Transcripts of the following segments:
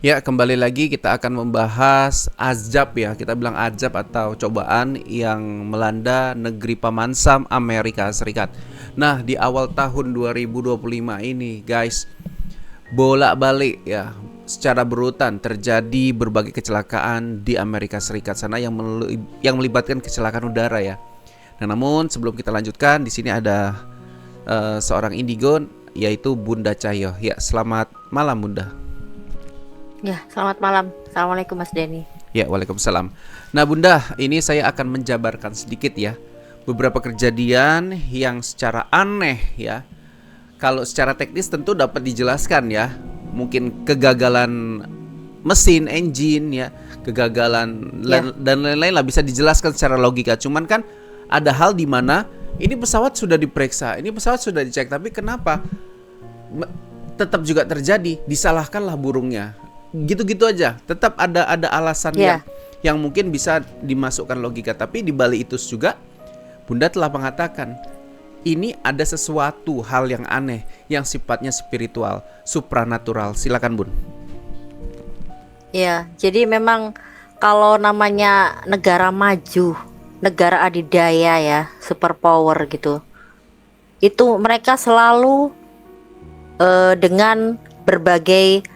Ya, kembali lagi kita akan membahas azab ya. Kita bilang azab atau cobaan yang melanda negeri Paman Sam Amerika Serikat. Nah, di awal tahun 2025 ini, guys, bolak-balik ya, secara berurutan terjadi berbagai kecelakaan di Amerika Serikat sana yang melibatkan kecelakaan udara ya. Nah, namun sebelum kita lanjutkan, di sini ada seorang indigo yaitu Bunda Cahyo. Ya, selamat malam Bunda. Ya, selamat malam. Assalamualaikum Mas Denny. Ya, waalaikumsalam. Nah Bunda, ini saya akan menjabarkan sedikit ya beberapa kejadian yang secara aneh ya. Kalau secara teknis tentu dapat dijelaskan ya. Mungkin kegagalan mesin, engine ya, kegagalan dan lain-lain lah bisa dijelaskan secara logika. Cuman kan ada hal di mana ini pesawat sudah diperiksa, ini pesawat sudah dicek, tapi kenapa tetap juga terjadi? Disalahkanlah burungnya. Gitu-gitu aja, tetap ada alasan yang mungkin bisa dimasukkan logika, tapi di balik itu juga Bunda telah mengatakan ini ada sesuatu hal yang aneh yang sifatnya spiritual, supranatural. Silakan Bun. Ya, jadi memang kalau namanya negara maju, negara adidaya ya, superpower gitu, itu mereka selalu dengan berbagai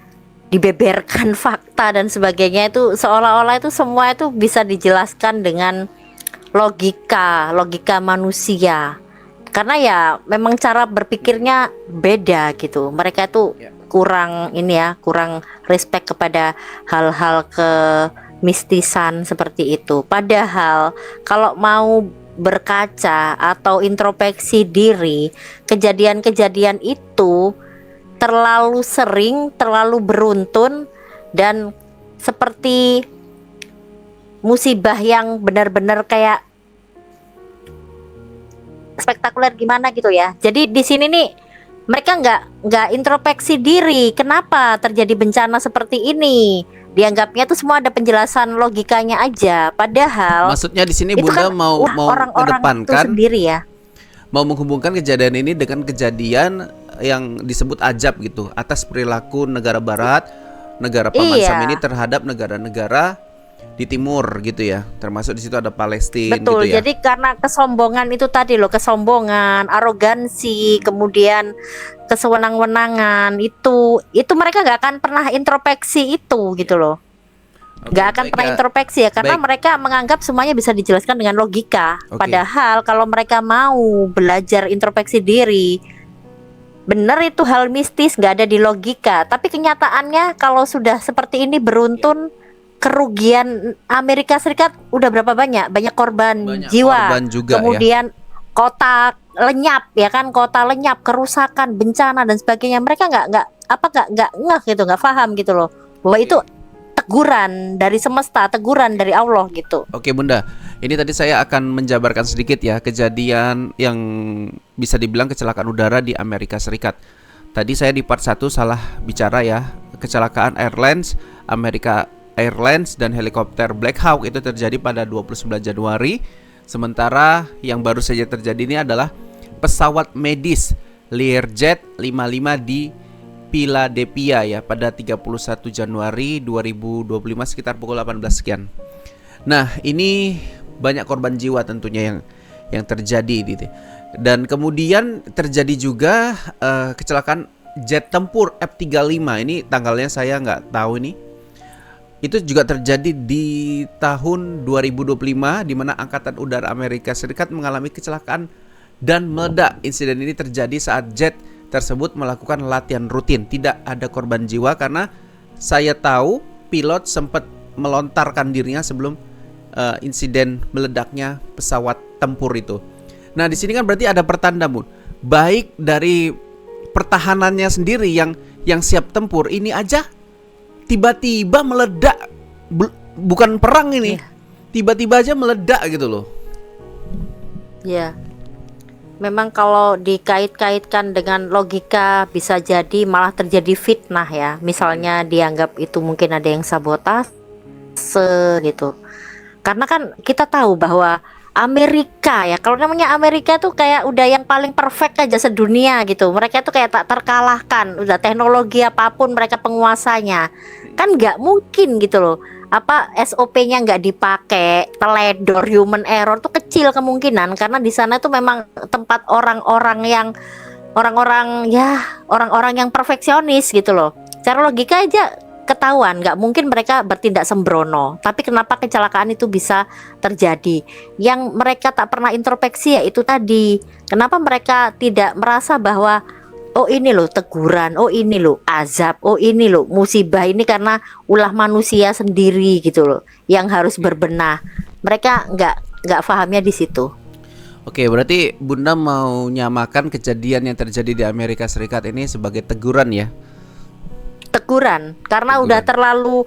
dibeberkan fakta dan sebagainya, itu seolah-olah itu semua itu bisa dijelaskan dengan logika manusia, karena ya memang cara berpikirnya beda gitu. Mereka itu kurang respect kepada hal-hal kemistisan seperti itu. Padahal kalau mau berkaca atau introspeksi diri, kejadian-kejadian itu terlalu sering, terlalu beruntun, dan seperti musibah yang benar-benar kayak spektakuler gimana gitu ya. Jadi di sini nih mereka nggak introspeksi diri. Kenapa terjadi bencana seperti ini? Dianggapnya tuh semua ada penjelasan logikanya aja. Padahal maksudnya di sini Bunda kan mau orang-orang itu sendiri ya, mau menghubungkan kejadian ini dengan kejadian yang disebut ajab gitu, atas perilaku negara barat, negara Paman Sam ini terhadap negara-negara di timur gitu ya, termasuk di situ ada Palestina. Betul, gitu ya. jadi karena kesombongan itu tadi loh, kesombongan, arogansi, kemudian kesewenang-wenangan, itu mereka nggak akan pernah introspeksi itu gitu loh. Nggak akan pernah introspeksi ya, karena mereka menganggap semuanya bisa dijelaskan dengan logika. Padahal kalau mereka mau belajar introspeksi diri, bener itu hal mistis, nggak ada di logika. Tapi kenyataannya kalau sudah seperti ini beruntun, kerugian Amerika Serikat udah berapa banyak korban jiwa, korban juga, kemudian kota lenyap ya kan, kota lenyap, kerusakan, bencana dan sebagainya. Mereka nggak ngeh gitu, nggak paham gitu loh, bahwa itu teguran dari semesta, teguran dari Allah gitu. Oke Bunda, ini tadi saya akan menjabarkan sedikit ya kejadian yang bisa dibilang kecelakaan udara di Amerika Serikat. Tadi saya di part 1 salah bicara ya. Kecelakaan Amerika Airlines dan helikopter Black Hawk itu terjadi pada 29 Januari. Sementara yang baru saja terjadi ini adalah pesawat medis Learjet 55 di Philadelphia ya pada 31 Januari 2025 sekitar pukul 18 sekian. Nah, ini banyak korban jiwa tentunya yang terjadi gitu. Dan kemudian terjadi juga kecelakaan jet tempur F-35. Ini tanggalnya saya nggak tahu ini. Itu juga terjadi di tahun 2025 di mana Angkatan Udara Amerika Serikat mengalami kecelakaan dan meledak. Insiden ini terjadi saat jet tersebut melakukan latihan rutin. Tidak ada korban jiwa karena saya tahu pilot sempat melontarkan dirinya sebelum insiden meledaknya pesawat tempur itu. Nah, di sini kan berarti ada pertanda, Bun. Baik dari pertahanannya sendiri yang siap tempur, ini aja tiba-tiba meledak. Bukan perang ini. Tiba-tiba aja meledak gitu loh. Ya. Memang kalau dikait-kaitkan dengan logika bisa jadi malah terjadi fitnah ya. Misalnya dianggap itu mungkin ada yang sabotase gitu. Karena kan kita tahu bahwa Amerika ya, kalau namanya Amerika tuh kayak udah yang paling perfect aja sedunia gitu. Mereka tuh kayak tak terkalahkan, udah teknologi apapun mereka penguasanya. kan nggak mungkin gitu loh, apa SOP-nya nggak dipakai, teledor, human error tuh kecil kemungkinan, karena di sana tuh memang tempat orang-orang yang perfeksionis gitu loh. Secara logika aja ketahuan, nggak mungkin mereka bertindak sembrono. Tapi kenapa kecelakaan itu bisa terjadi? Yang mereka tak pernah introspeksi ya itu tadi. Kenapa mereka tidak merasa bahwa oh ini loh teguran, oh ini loh azab, oh ini loh musibah, ini karena ulah manusia sendiri gitu loh yang harus berbenah. Mereka nggak pahamnya di situ. Oke, berarti Bunda mau nyamakan kejadian yang terjadi di Amerika Serikat ini sebagai teguran ya? Teguran karena udah terlalu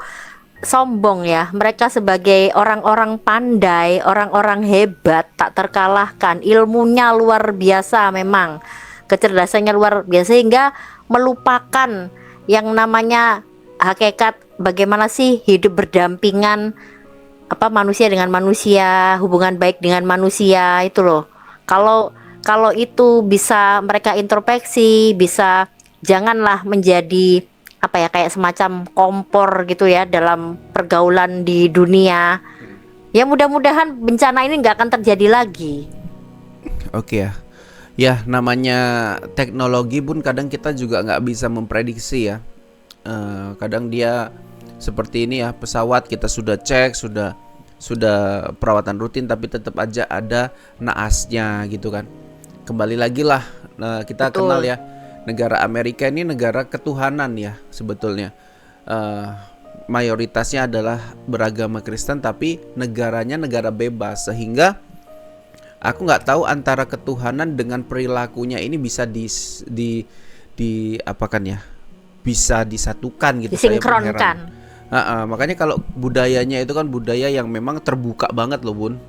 sombong ya. Mereka sebagai orang-orang pandai, orang-orang hebat, tak terkalahkan, ilmunya luar biasa memang, kecerdasannya luar biasa, sehingga melupakan yang namanya hakikat bagaimana sih hidup berdampingan, apa manusia dengan manusia, hubungan baik dengan manusia itu loh. Kalau itu bisa mereka introspeksi, bisa janganlah menjadi apa ya, kayak semacam kompor gitu ya dalam pergaulan di dunia. Ya mudah-mudahan bencana ini nggak akan terjadi lagi. Oke ya. Ya namanya teknologi pun kadang kita juga nggak bisa memprediksi ya. Kadang dia seperti ini ya, pesawat kita sudah cek, sudah perawatan rutin, tapi tetap aja ada naasnya gitu kan. Kembali lagi lah, kita Betul. kenal ya, negara Amerika ini negara ketuhanan ya sebetulnya. Mayoritasnya adalah beragama Kristen, tapi negaranya negara bebas, sehingga aku nggak tahu antara ketuhanan dengan perilakunya ini bisa di apakan ya, bisa disatukan gitu. Saya pun heran. Disinkronkan. Makanya kalau budayanya itu kan budaya yang memang terbuka banget loh Bun.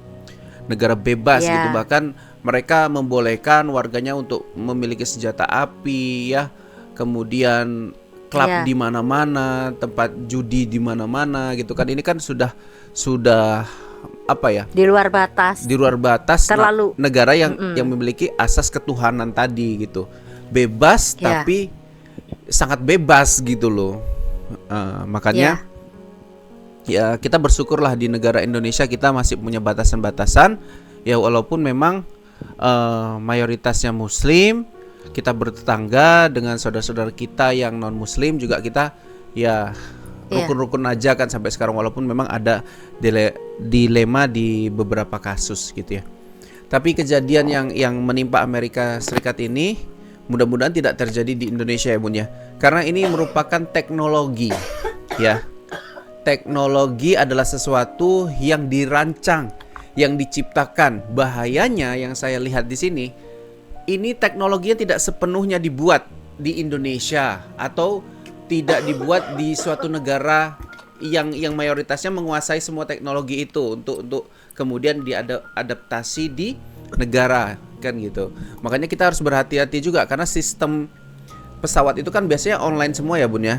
Negara bebas Ya. gitu, bahkan mereka membolehkan warganya untuk memiliki senjata api ya. Kemudian klub Ya. di mana-mana, tempat judi di mana-mana gitu kan. Ini kan sudah apa ya? Di luar batas. Di luar batas Terlalu. negara yang memiliki asas ketuhanan tadi gitu. Bebas Ya. tapi sangat bebas gitu loh. Makanya ya kita bersyukurlah di negara Indonesia kita masih punya batasan-batasan ya, walaupun memang mayoritasnya Muslim, kita bertetangga dengan saudara-saudara kita yang non Muslim juga, kita ya rukun-rukun aja kan sampai sekarang, walaupun memang ada dilema di beberapa kasus gitu ya. Tapi kejadian yang menimpa Amerika Serikat ini mudah-mudahan tidak terjadi di Indonesia ya Bun ya, karena ini merupakan teknologi ya. Teknologi adalah sesuatu yang dirancang, yang diciptakan. Bahayanya yang saya lihat di sini, ini teknologinya tidak sepenuhnya dibuat di Indonesia atau tidak dibuat di suatu negara yang mayoritasnya menguasai semua teknologi itu untuk kemudian diadaptasi di negara kan gitu. Makanya kita harus berhati-hati juga, karena sistem pesawat itu kan biasanya online semua ya Bun ya.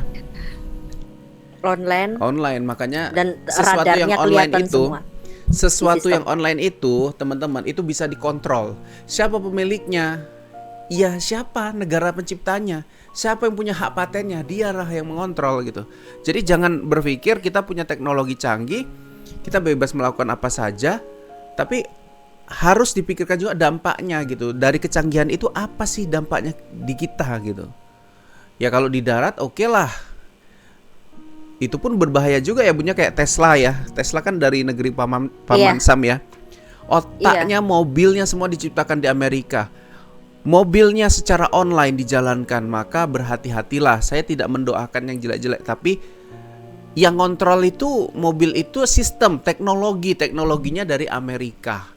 Online, makanya Dan sesuatu yang radarnya online kelihatan itu semua. sesuatu Sistem. yang online itu teman-teman itu bisa dikontrol. Siapa pemiliknya? Ya siapa negara penciptanya? Siapa yang punya hak patennya? Dialah yang mengontrol gitu. Jadi jangan berpikir kita punya teknologi canggih, kita bebas melakukan apa saja, tapi harus dipikirkan juga dampaknya gitu. Dari kecanggihan itu apa sih dampaknya di kita gitu. Ya kalau di darat oke lah. Itu pun berbahaya juga ya Bunya, kayak Tesla ya. Tesla kan dari negeri paman Sam ya. Otaknya, mobilnya semua diciptakan di Amerika. Mobilnya secara online dijalankan, maka berhati-hatilah. Saya tidak mendoakan yang jelek-jelek, tapi yang kontrol itu mobil itu sistem teknologinya dari Amerika.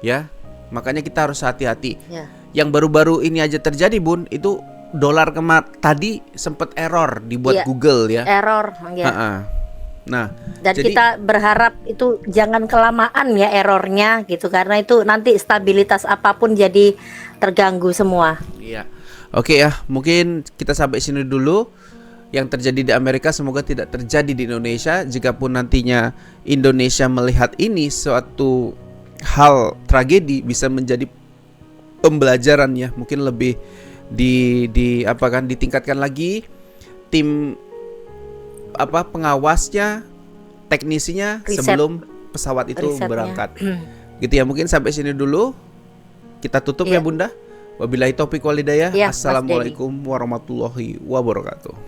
Ya. Makanya kita harus hati-hati. Ya. Yang baru-baru ini aja terjadi Bun, itu dolar tadi sempat error dibuat Google ya. Error ya. Nah, dan jadi, kita berharap itu jangan kelamaan ya errornya gitu, karena itu nanti stabilitas apapun jadi terganggu semua. Iya. Oke ya, mungkin kita sampai sini dulu. Yang terjadi di Amerika semoga tidak terjadi di Indonesia. Jikapun nantinya Indonesia melihat ini suatu hal tragedi, bisa menjadi pembelajaran ya, mungkin lebih ditingkatkan lagi tim pengawasnya, teknisinya Riset. sebelum pesawat itu Risetnya. berangkat. Gitu ya, mungkin sampai sini dulu. Kita tutup ya Iya. Bunda. Wabillahi taufiq wal hidayah. Iya, Mas Assalamualaikum warahmatullahi wabarakatuh.